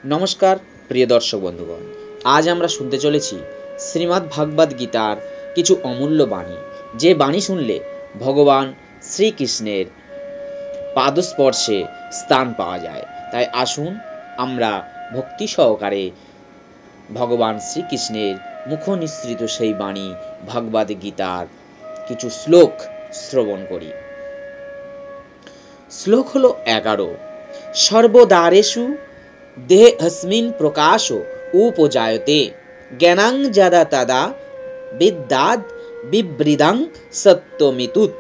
নমস্কার প্রিয় দর্শক বন্ধুগণ, আজ আমরা শুনতে চলেছি শ্রীমদ্ ভাগবত গীতার কিছু অমূল্য বাণী, যে বাণী শুনলে ভগবান শ্রীকৃষ্ণের পাদস্পর্শে স্থান পাওয়া যায়। তাই আসুন আমরা ভক্তি সহকারে ভগবান শ্রীকৃষ্ণের মুখ নিঃসৃত সেই বাণী ভাগবত গীতার কিছু শ্লোক শ্রবণ করি। শ্লোক হলো 11। সর্বদারেষু দেহস্মিন প্রকাশো উপজায়তে জ্ঞানাং যদা তদা বিদ্যাদ বিবৃদাং সত্যমিতুত।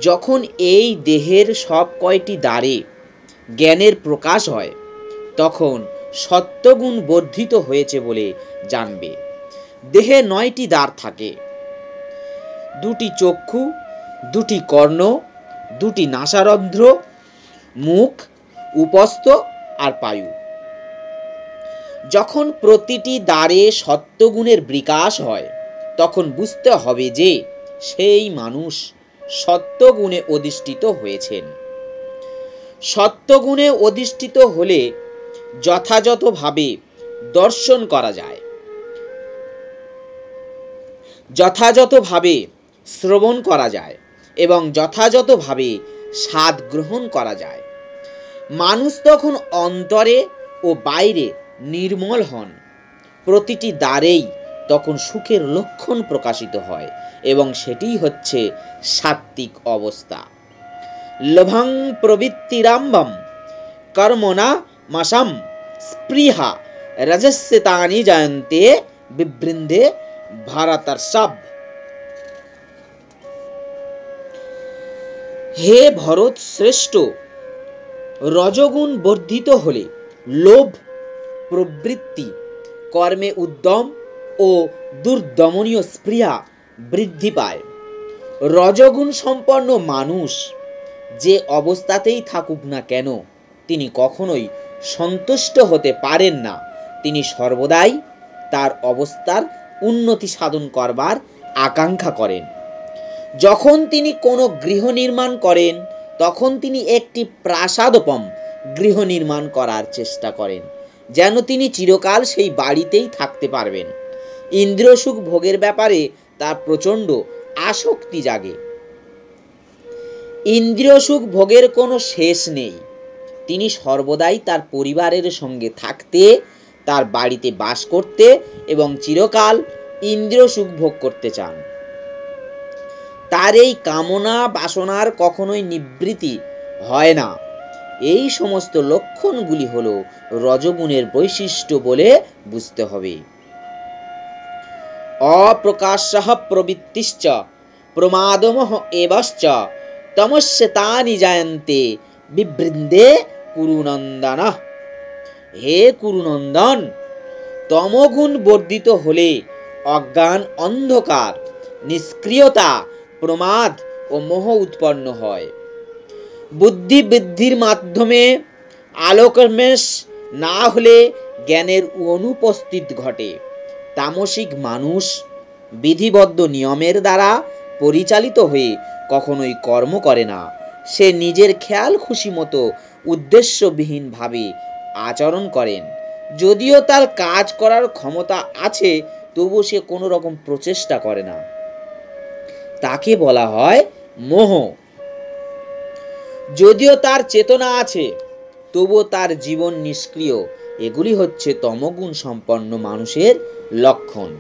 যখন এই দেহের সব কয়টি দ্বারে জ্ঞানের প্রকাশ হয়, তখন সত্যগুণ বর্ধিত হয়েছে বলে জানবে। দেহে 9টি দ্বার থাকে, 2টি চক্ষু, 2টি কর্ণ, 2টি নাসারন্ধ্র, মুখ, উপস্থ আর পায়ু। যখন প্রতিটি দ্বারে সত্যগুণের বিকাশ হয়, তখন বুঝতে হবে যে সেই মানুষ সত্যগুণে অধিষ্ঠিত হয়েছেন। সত্যগুণে অধিষ্ঠিত হলে যথাযথভাবে দর্শন করা যায়, যথাযথভাবে শ্রবণ করা যায় এবং যথাযথভাবে স্বাদ গ্রহণ করা যায়। মানুষ তখন অন্তরে ও বাইরে নির্মল হন। প্রতিটি দ্বারেই তখন সুখের লক্ষণ প্রকাশিত হয় এবং সেটি হচ্ছে সাত্ত্বিক অবস্থা। লভং প্রবৃত্তিরাম্বম কর্মণা মাসাম স্পৃহা রজস্যতানি জায়ন্তে বিবৃন্দে ভারতর্ষভ। হে ভরত শ্রেষ্ঠ, রজগুণ বর্ধিত হলে লোভ প্রবৃত্তি, কর্মে উদ্যম ও দুর্দমনীয় স্পৃহা বৃদ্ধি পায়। রজগুণ সম্পন্ন মানুষ যে অবস্থাতেই থাকুক না কেন, তিনি কখনোই সন্তুষ্ট হতে পারেন না। তিনি সর্বদাই তার অবস্থার উন্নতি সাধন করবার আকাঙ্ক্ষা করেন। যখন তিনি কোনো গৃহ নির্মাণ করেন, তখন তিনি একটি প্রাসাদোপম গৃহ নির্মাণ করার চেষ্টা করেন, যেন তিনি চিরকাল সেই বাড়িতেই থাকতে পারবেন। ইন্দ্রিয় সুখ ভোগের ব্যাপারে তার প্রচণ্ড আসক্তি জাগে। ইন্দ্রিয় সুখ ভোগের কোনো শেষ নেই। তিনি সর্বদাই তার পরিবারের সঙ্গে থাকতে, তার বাড়িতে বাস করতে এবং চিরকাল ইন্দ্রিয় সুখ ভোগ করতে চান। তার এই কামনা বাসনার কখনোই নিবৃত্তি হয় না। এই সমস্ত লক্ষণগুলি হলো রজগুণের বৈশিষ্ট্য বলে বুঝতে হবে। অপ্রকাশঃ প্রবৃত্তিশ্চ প্রমাদমঃ এবশ্চ তমস্যতানি জায়ন্তে বিবৃন্দে কুরুনন্দন। হে কুরুনন্দন, তমগুণ বর্ধিত হলে অজ্ঞান, অন্ধকার, নিষ্ক্রিয়তা, প্রমাদ ও মোহ উৎপন্ন হয়। বুদ্ধি বৃদ্ধির মাধ্যমে আলোকোন্মেষ না হলে জ্ঞানের অনুপস্থিত ঘটে। তামসিক মানুষ বিধিবদ্ধ নিয়মের দ্বারা পরিচালিত হয়ে কখনোই কর্ম করে না। সে নিজের খেয়াল খুশি মতো উদ্দেশ্যবিহীন ভাবে আচরণ করেন। যদিও তার কাজ করার ক্ষমতা আছে, তবু সে কোনো রকম প্রচেষ্টা করে না। তাকে বলা হয় মোহ। যদিও তার চেতনা আছে, তবুও তার জীবন নিষ্ক্রিয়। এগুলি হচ্ছে তমগুণ সম্পন্ন মানুষের লক্ষণ।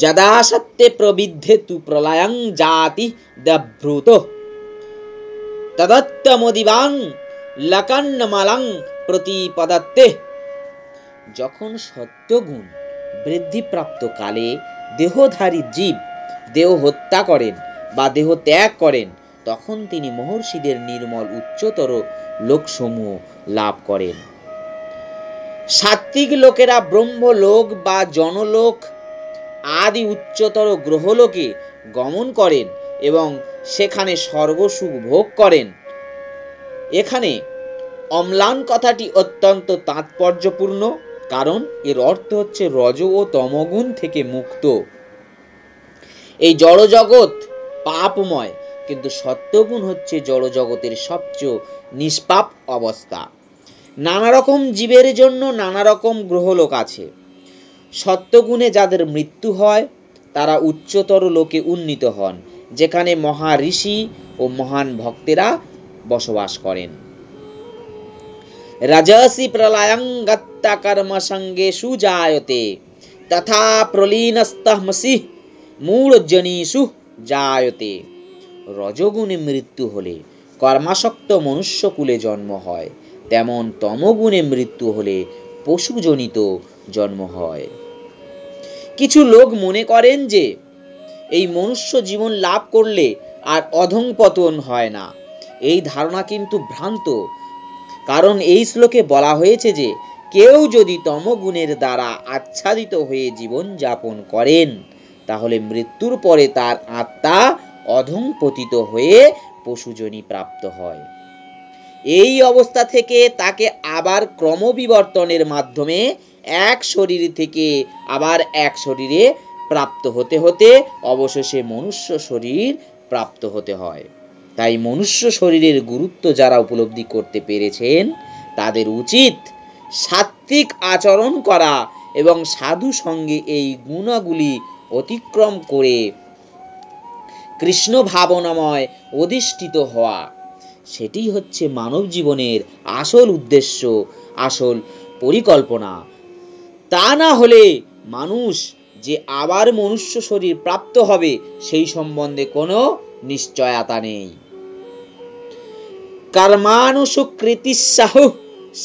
যদা সত্যে প্রবিদ্ধে তু প্রলয়ং জাতি দ্যভূত তদত্তমদিবাং লকন্নমলং প্রতিপদত্তে। যখন সত্যগুণ বৃদ্ধিপ্রাপ্ত কালে দেহধারী জীব দেহ হত্যা করেন বা দেহ ত্যাগ করেন, তখন তিনি মহর্ষিদের নির্মল উচ্চতর লোকসমূহ লাভ করেন। সাত্ত্বিক লোকেরা ব্রহ্মলোক বা জনলোক আদি উচ্চতর গ্রহলোকে গমন করেন এবং সেখানে সর্বসুখ ভোগ করেন। এখানে অম্লান কথাটি অত্যন্ত তাৎপর্যপূর্ণ, কারণ এর অর্থ হচ্ছে রজ ও তমগুণ থেকে মুক্ত। এই জড়জগৎ পাপময়, কিন্তু সত্যগুণ হচ্ছে জড়জগতের সবচেয়ে নিষ্পাপ অবস্থা। নানা রকম জীবের জন্য নানা রকম গ্রহলোক আছে। সত্যগুণে যাদের মৃত্যু হয় তারা উচ্চতর লোকে উন্নীত হন, যেখানে মহা ঋষি ও মহান ভক্তেরা বসবাস করেন। রজসি প্রলয়ং গত্তা কর্ম সঙ্গে সুজায়তে তথা প্রলীনস্তমসি মূঢ়জনীষু জায়তে। রজগুণে মৃত্যু হলে কর্মাসক্ত মনুষ্যকুলে জন্ম হয়, তেমন তমগুণে মৃত্যু হলে পশুজনিত জন্ম হয়। কিছু লোক মনে করেন যে এই মনুষ্য জীবন লাভ করলে আর অধঃপতন হয় না। এই ধারণা কিন্তু ভ্রান্ত, কারণ এই শ্লোকে বলা হয়েছে যে কেউ যদি তমগুণের দ্বারা আচ্ছাদিত হয়ে জীবন যাপন করেন তাহলে মৃত্যুর পরে তার আত্মা অধঃপতিত হয়ে পশুজনি প্রাপ্ত হয়। এই অবস্থা থেকে তাকে আবার ক্রমবিবর্তনের মাধ্যমে এক শরীর থেকে আবার এক শরীরে প্রাপ্ত হতে হতে অবশেষে মনুষ্য শরীর প্রাপ্ত হতে হয়। তাই মনুষ্য শরীরের গুরুত্ব যারা উপলব্ধি করতে পেরেছেন তাদের উচিত সাত্ত্বিক আচরণ করা এবং সাধু সঙ্গে এই গুণাগুলি অতিক্রম করে কৃষ্ণ ভাবনাময় অধিষ্ঠিত হওয়া। সেটি হচ্ছে মানব জীবনের আসল উদ্দেশ্য, আসল পরিকল্পনা। তা না হলে মানুষ যে আবার মনুষ্য শরীর প্রাপ্ত হবে সেই সম্বন্ধে কোনো নিশ্চয়তা নেই। কর্মানুসুকৃতিস্যাহ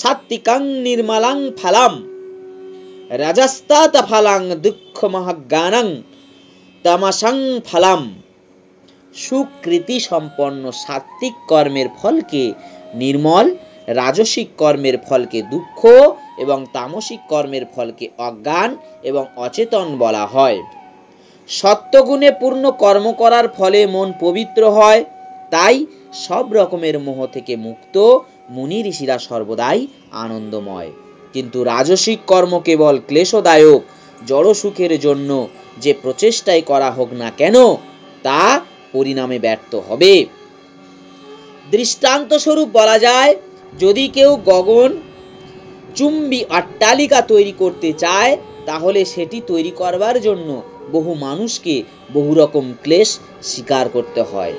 সাত্ত্বিকং নির্মলং ফলম রজস্তাৎ ফলং দুঃখমহজ্ঞানং তামসং ফলম। সুকৃতি সম্পন্ন সাত্ত্বিক কর্মের ফলকে নির্মল, রাজসিক কর্মের ফলকে দুঃখ এবং তামসিক কর্মের ফলকে অজ্ঞান এবং অচেতন বলা হয়। সত্যগুণে পূর্ণ কর্ম করার ফলে মন পবিত্র হয়, তাই সব রকমের মোহ থেকে মুক্ত মুনি ঋষিরা সর্বদাই আনন্দময়। কিন্তু রাজসিক কর্ম কেবল ক্লেশদায়ক, জড় সুখের জন্য যে প্রচেষ্টাই করা হোক না কেন তা পরিণামে ব্যর্থ হবে। দৃষ্টান্ত স্বরূপ বলা যায়, যদি কেউ গগন চুম্বী অট্টালিকা তৈরি করতে চায় তাহলে সেটি তৈরি করবার জন্য বহু মানুষকে বহু রকম ক্লেশ স্বীকার করতে হয়।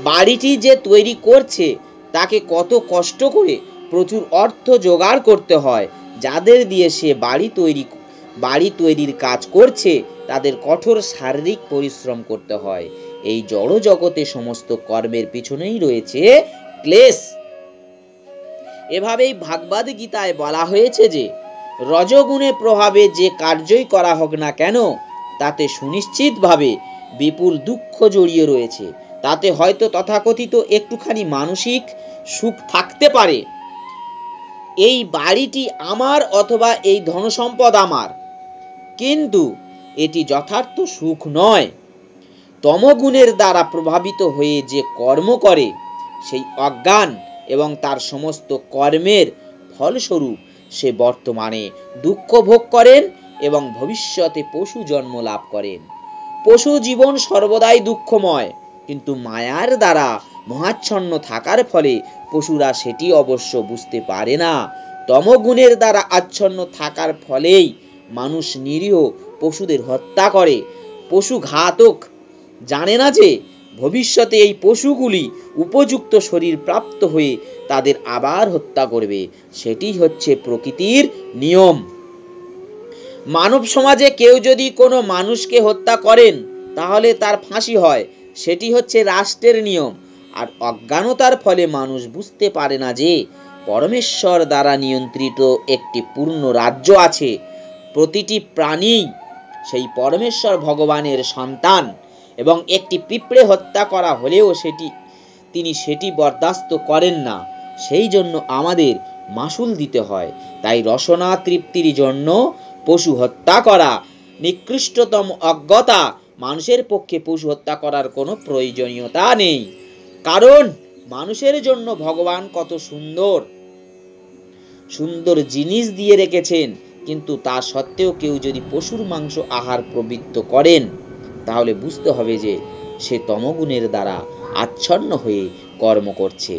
বাড়িটি যে তৈরি করছে তাকে কত কষ্ট করে প্রচুর অর্থ জোগাড় করতে হয়। যাদের দিয়ে সে বাড়ি তৈরির কাজ করছে তাদের কঠোর শারীরিক পরিশ্রম করতে হয়। এই জড় জগতে সমস্ত কর্মের পিছনেই রয়েছে ক্লেশ। এভাবেই ভাগবত গীতায় বলা হয়েছে যে রজগুণের প্রভাবে যে কার্যই করা হোক না কেন তাতে সুনিশ্চিতভাবে বিপুল দুঃখ জড়িয়ে রয়েছে। তাতে হয়তো তথাকথিত একটুখানি মানসিক সুখ থাকতে পারে, এই বাড়িটি আমার অথবা এই ধনসম্পদ আমার, কিন্তু এটি যথার্থ সুখ নয়। তমগুণের দ্বারা প্রভাবিত হয়ে যে কর্ম করে সেই অজ্ঞান এবং তার সমস্ত কর্মের ফলস্বরূপ সে বর্তমানে দুঃখ ভোগ করেন এবং ভবিষ্যতে পশু জন্ম লাভ করেন। পশু জীবন সর্বদাই দুঃখময়, কিন্তু মায়ার দ্বারা মহাচ্ছন্ন থাকার ফলে পশুরা সেটি অবশ্য বুঝতে পারে না। তমগুণের দ্বারা আচ্ছন্ন থাকার ফলেই মানুষ নিরীহ পশুদের হত্যা করে। পশু ঘাতক জানে না যে ভবিষ্যতে এই পশুগুলি উপযুক্ত শরীর প্রাপ্ত হয়ে তাদের আবার হত্যা করবে। সেটি হচ্ছে প্রকৃতির নিয়ম। মানব সমাজে কেউ যদি কোনো মানুষকে হত্যা করেন তাহলে তার ফাঁসি হয়, সেটি হচ্ছে রাষ্ট্রের নিয়ম। আর অজ্ঞানতার ফলে মানুষ বুঝতে পারে না যে পরমেশ্বর দ্বারা নিয়ন্ত্রিত একটি পূর্ণ রাজ্য আছে। প্রতিটি প্রাণী সেই পরমেশ্বর ভগবানের সন্তান, এবং একটি পিঁপড়ে হত্যা করা হলেও তিনি সেটি বরদাস্ত করেন না। সেই জন্য আমাদের মাসুল দিতে হয়। তাই রসনা তৃপ্তির জন্য পশু হত্যা করা নিকৃষ্টতম অজ্ঞতা। মানুষের পক্ষে পশু হত্যা করার কোনো প্রয়োজনীয়তা নেই, কারণ মানুষের জন্য ভগবান কত সুন্দর সুন্দর জিনিস দিয়ে রেখেছেন। কিন্তু তা সত্ত্বেও কেউ যদি পশুর মাংস আহার প্রবৃত্ত করেন তাহলে বুঝতে হবে যে সে তমগুণের দ্বারা আচ্ছন্ন হয়ে কর্ম করছে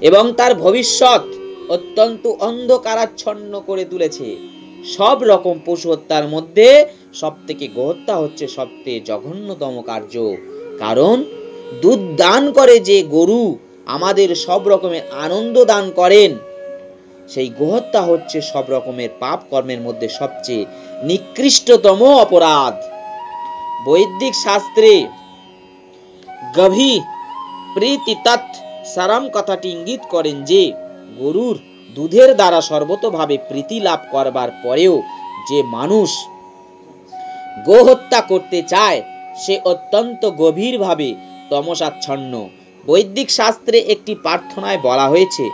এবং তার ভবিষ্যৎ অত্যন্ত অন্ধকারাচ্ছন্ন করে তুলেছে। সব রকম পশু হত্যার মধ্যে সব থেকে গোহত্যা হচ্ছে সবচেয়ে জঘন্যতম কার্য। কারণ দুধ দান করে যে গরু আমাদের সব রকমের আনন্দ দান করেন, সেই গোহত্যা হচ্ছে সব রকমের পাপ কর্মের মধ্যে সবচেয়ে নিকৃষ্টতম অপরাধ। বৈদিক শাস্ত্রে গভী প্রীতি তৎ সারাম কথাটি ইঙ্গিত করেন যে গরুর দুধের দ্বারা সর্বতভাবে প্রীতি লাভ করবার পরেও যে মানুষ গোহত্যা করতে চায় সে অত্যন্ত গভীরভাবে তমসাচ্ছন্ন। বৈদিক শাস্ত্রে একটি প্রার্থনায় বলা হয়েছে,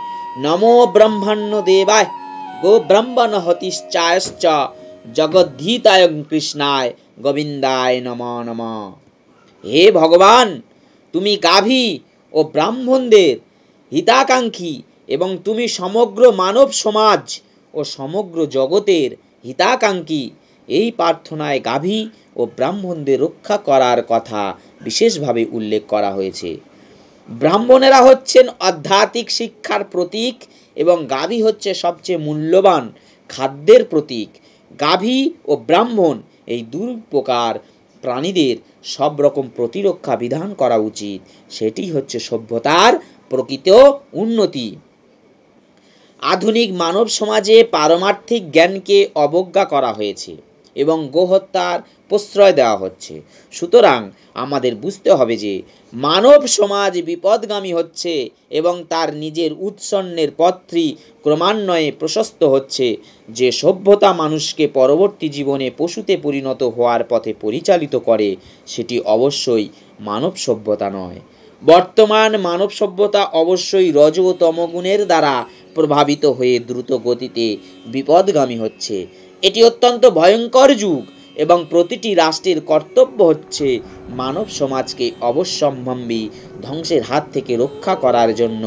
নমো ব্রহ্মণ্য দেবায় গো ব্রহ্মণ হতিশ্চায়শ্চ জগদ্ধিতায় কৃষ্ণায় গোবিন্দায় নমঃ নমঃ। হে ভগবান, তুমি গাভী ও ব্রাহ্মণদের হিতাকাঙ্ক্ষী এবং তুমি সমগ্র মানব সমাজ ও সমগ্র জগতের হিতাকাঙ্ক্ষী। এই প্রার্থনায় গাভী ও ব্রাহ্মণদের রক্ষা করার কথা বিশেষভাবে উল্লেখ করা হয়েছে। ব্রাহ্মণেরা হচ্ছেন আধ্যাত্মিক শিক্ষার প্রতীক এবং গাভী হচ্ছে সবচেয়ে মূল্যবান খাদ্যের প্রতীক। গাভী ও ব্রাহ্মণ এই দুই প্রকার প্রাণীদের সব রকম প্রতিরক্ষা বিধান করা উচিত। সেটি হচ্ছে সভ্যতার প্রকৃত উন্নতি। আধুনিক মানব সমাজে পারমার্থিক জ্ঞানকে অবজ্ঞা করা হয়েছে এবং গোহত্যার প্রশ্রয় দেওয়া হচ্ছে। সুতরাং আমাদের বুঝতে হবে যে মানব সমাজ বিপদগামী হচ্ছে এবং তার নিজের উৎসন্নের পথটি ক্রমান্বয়ে প্রশস্ত হচ্ছে। যে সভ্যতা মানুষকে পরবর্তী জীবনে পশুতে পরিণত হওয়ার পথে পরিচালিত করে সেটি অবশ্যই মানব সভ্যতা নয়। বর্তমান মানব সভ্যতা অবশ্যই রজ ও তমগুণের দ্বারা প্রভাবিত হয়ে দ্রুত গতিতে বিপদগামী হচ্ছে। এটি অত্যন্ত ভয়ঙ্কর যুগ এবং প্রতিটি রাষ্ট্রের কর্তব্য হচ্ছে মানব সমাজকে অবশ্যম্ভাবী ধ্বংসের হাত থেকে রক্ষা করার জন্য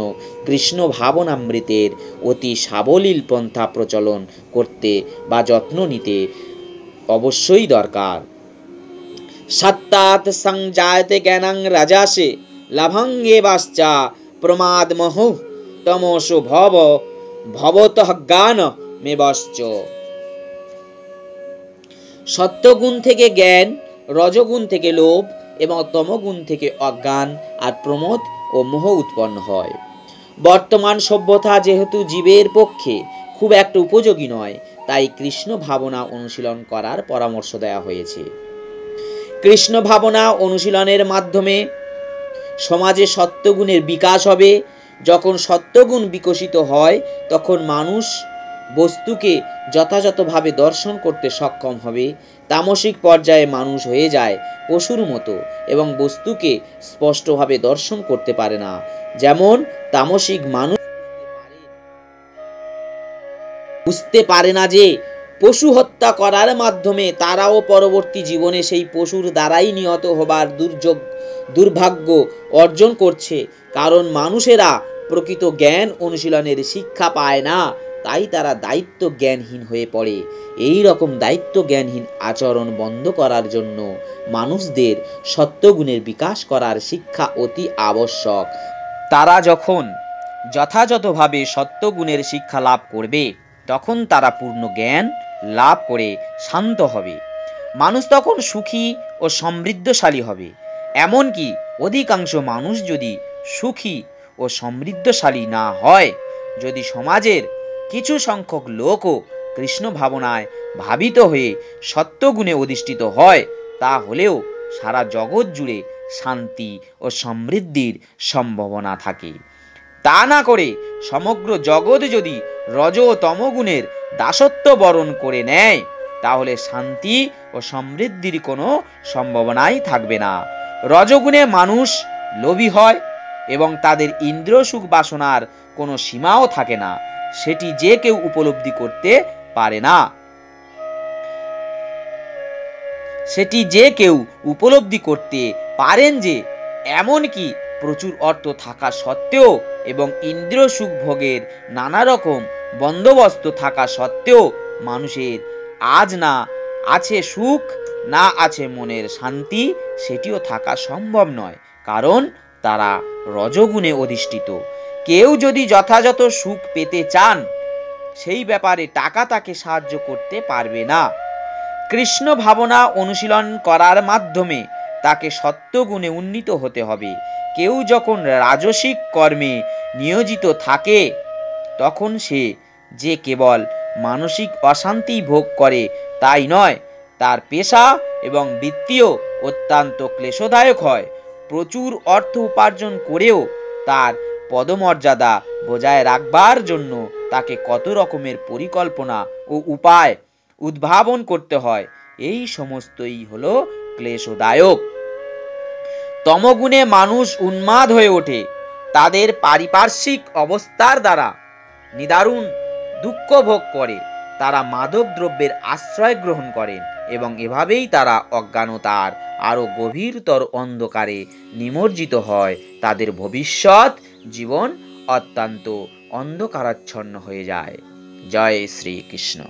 কৃষ্ণ ভাবনামৃতের অতি সাবলীল পন্থা প্রচলন করতে বা যত্ন নিতে অবশ্যই দরকার। সত্তাৎ সংজায়তে জ্ঞানং রাজাসে লভঙ্গেবাশ্চা প্রমাদ মোহ তমসো ভব ভবতঃ জ্ঞান মেবশ্চ। সত্যগুণ থেকে জ্ঞান, রজগুণ থেকে লোভ এবং তমগুণ থেকে অজ্ঞান আর প্রমোদ ও মোহ উৎপন্ন হয়। বর্তমান সভ্যতা যেহেতু জীবের পক্ষে খুব একটা উপযোগী নয়, তাই কৃষ্ণ ভাবনা অনুশীলন করার পরামর্শ দেওয়া হয়েছে। কৃষ্ণ ভাবনা অনুশীলনের মাধ্যমে সমাজে সত্যগুণের বিকাশ হবে। যখন সত্যগুণ বিকশিত হয় তখন মানুষ বস্তুকে যথাযথভাবে দর্শন করতে সক্ষম হবে। তামসিক পর্যায়ে মানুষ হয়ে যায় পশুর মতো এবং বস্তুকে স্পষ্টভাবে দর্শন করতে পারে না। যেমন তামসিক মানুষ বুঝতে পারে না যে পশু হত্যা করার মাধ্যমে তারাও পরবর্তী জীবনে সেই পশুর দ্বারাই নিহত হবার দুর্ভাগ্য অর্জন করছে। কারণ মানুষেরা প্রকৃত জ্ঞান অনুশীলনের শিক্ষা পায় না, তাই তারা দায়িত্ব জ্ঞানহীন হয়ে পড়ে। এই রকম দায়িত্ব জ্ঞানহীন আচরণ বন্ধ করার জন্য মানুষদের সত্যগুণের বিকাশ করার শিক্ষা অতি আবশ্যক। তারা যখন যথাযথভাবে সত্যগুণের শিক্ষা লাভ করবে তখন তারা পূর্ণ জ্ঞান লাভ করে শান্ত হবে। মানুষ তখন সুখী ও সমৃদ্ধশালী হবে। এমনকি অধিকাংশ মানুষ যদি সুখী ও সমৃদ্ধশালী না হয়, যদি সমাজের কিছু সংখ্যক লোকও কৃষ্ণ ভাবনায় ভাবিত হয়ে সত্যগুণে অধিষ্ঠিত হয়, তাহলেও সারা জগৎ জুড়ে শান্তি ও সমৃদ্ধির সম্ভাবনা থাকে। তা না করে সমগ্র জগৎ যদি রজ ও তমগুণের দাসত্ব বরণ করে নেয়, তাহলে শান্তি ও সমৃদ্ধির কোনো সম্ভাবনাই থাকবে না। রজগুণে মানুষ লোভী হয় এবং তাদের ইন্দ্রিয় সুখ বাসনার কোনো সীমাও থাকে না। সেটি যে কেউ উপলব্ধি করতে পারে না। সেটি যে কেউ উপলব্ধি করতে পারেন যে এমনকি প্রচুর অর্থ থাকা সত্ত্বেও এবং ইন্দ্রিয় সুখ ভোগের নানা রকম বন্দোবস্ত থাকা সত্ত্বেও মানুষের আজ না আছে সুখ, না আছে মনের শান্তি, সেটিও থাকা সম্ভব নয়, কারণ তারা রজগুণে অধিষ্ঠিত। কেউ যদি যথাযথ সুখ পেতে চান, সেই ব্যাপারে টাকা তাকে সাহায্য করতে পারবে না। কৃষ্ণ ভাবনা অনুশীলন করার মাধ্যমে তাকে সত্ত্বগুণে উন্নীত হতে হবে। কেউ যখন রাজসিক কর্মে নিয়োজিত থাকে, তখন সে যে কেবল মানসিক অশান্তি ভোগ করে তাই নয়, তার পেশা এবং বৃত্তিও অত্যন্ত ক্লেশদায়ক হয়। প্রচুর অর্থ উপার্জন করেও তার পদমর্যাদা বজায় রাখবার জন্য তাকে কত রকমের পরিকল্পনা ও উপায় উদ্ভাবন করতে হয়, এই সমস্তই হলো ক্লেশদায়ক। তমগুণে মানুষ উন্মাদ হয়ে ওঠে। তাদের পারিপার্শ্বিক অবস্থার দ্বারা নিদারুণ দুঃখ ভোগ করে। তারা মাদক দ্রব্যের আশ্রয় গ্রহণ করেন এবং এভাবেই তারা অজ্ঞানতার আরো গভীরতর অন্ধকারে নিমজ্জিত হয়। তাদের ভবিষ্যৎ জীবন অত্যন্ত অন্ধকারাচ্ছন্ন হয়ে যায়। জয় শ্রীকৃষ্ণ।